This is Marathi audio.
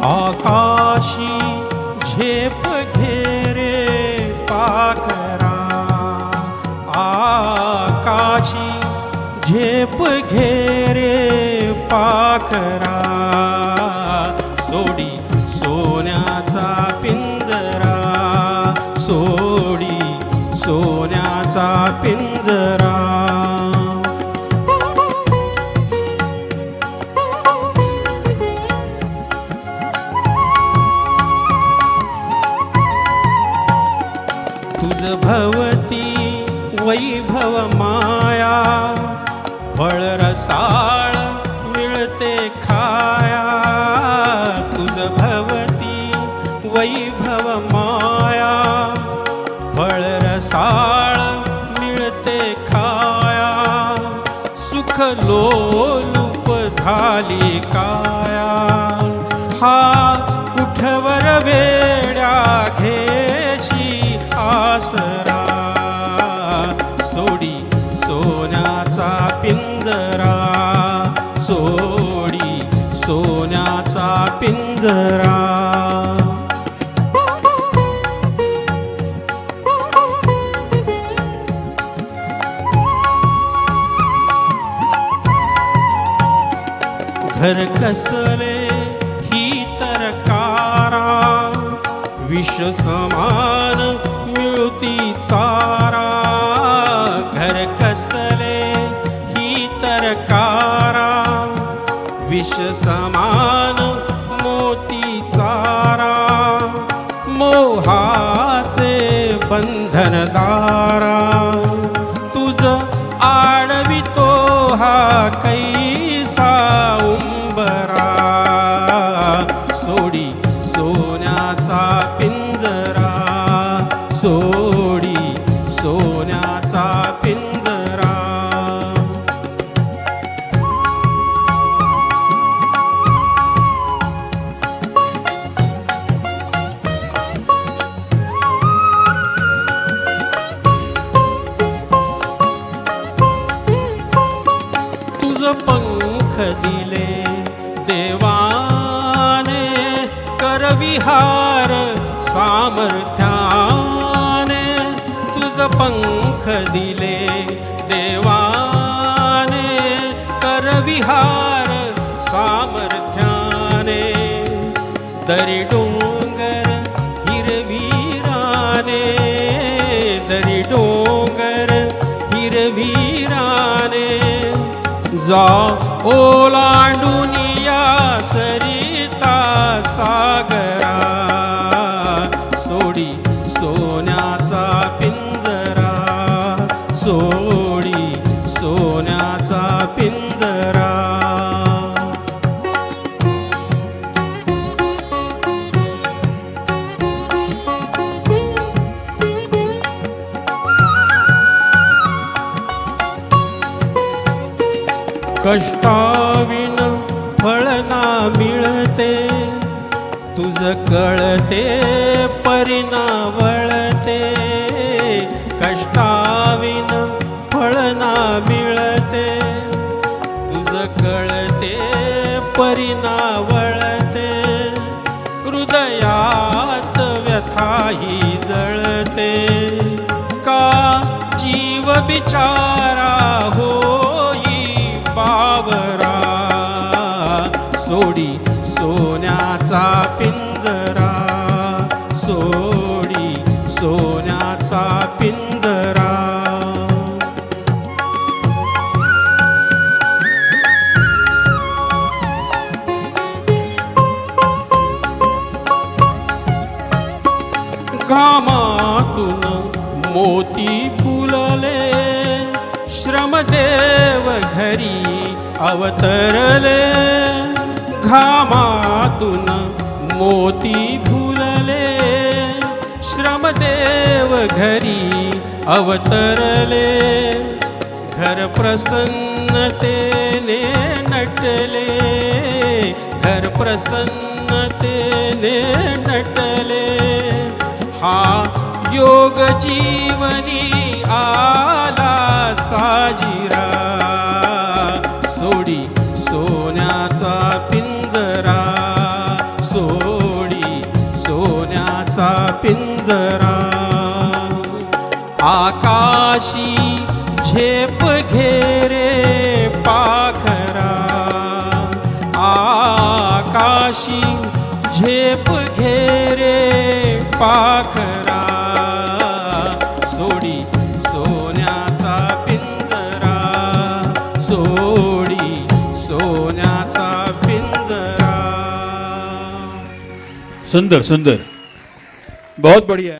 आकाशी झेप घेरे पाखरा, आकाशी झेप घेरे पाखरा, सोडी सोन्याचा पिंजरा, सोडी सोन्याचा पिंजरा. तुझ भवती वैभव माया, फळ रसाळ मिळते खाया. तुझ भवती वैभव माया, फळ रसाळ मिळते खाया. सुख लोलूप झाली काया, हा कुठवर वेड्या घेशी आसरा. सोडी सोन्याचा पिंजरा, सोडी सोन्याचा पिंजरा. घर कसले ही तरकारा, विष समान मिळती चारा. घर कसले ही तरकारा, विष समान मोती चारा. मोहाचे बंधन दारा, तुझ आडवितो हा कैसा उंबरा. सोडी सोन्याचा पिंजरा, सोडी सोन्याचा पिंजरा. तुझ पंख दिले देवाने, करविहार सामर्थ्याने. तुझ पंख दिले देवाने, करविहार सामर्थ्याने. दरी डोंगर हिरवीराने, दरी डोंगर हिरवीराने. जा ओलांडून या सरिता सागरा, सोडी सोन्याचा पिंजरा, सोडी सोन्याचा पिंजरा. कष्टाविन फळ ना मिळते, तुझ कळते परिणा वळते. कष्टाविन फळ ना मिळते, तुझ कळते परिणा वळते. हृदयात व्यथाही जळते, का जीव बिचारा होई बावरा. सोडी सोन्याचा पिंजरा, सोडी सोन्याचा पिंजरा. घामातून मोती फुलले, श्रमदेव घरी अवतरले. घामातून मोती फुलले, श्रमदेव घरी अवतरले. घर प्रसन्नतेने नटले, घर प्रसन्नतेने नटले. हा योग जीवनी आला साजिरा. सोडी सोन्याचा पिंजरा, आकाशी झेप घेरे पाखरा, आकाशी झेप घेरे पाखरा, सोडी सोन्याचा पिंजरा, सोडी सोन्याचा पिंजरा. सुंदर सुंदर, बहुत बढ़िया.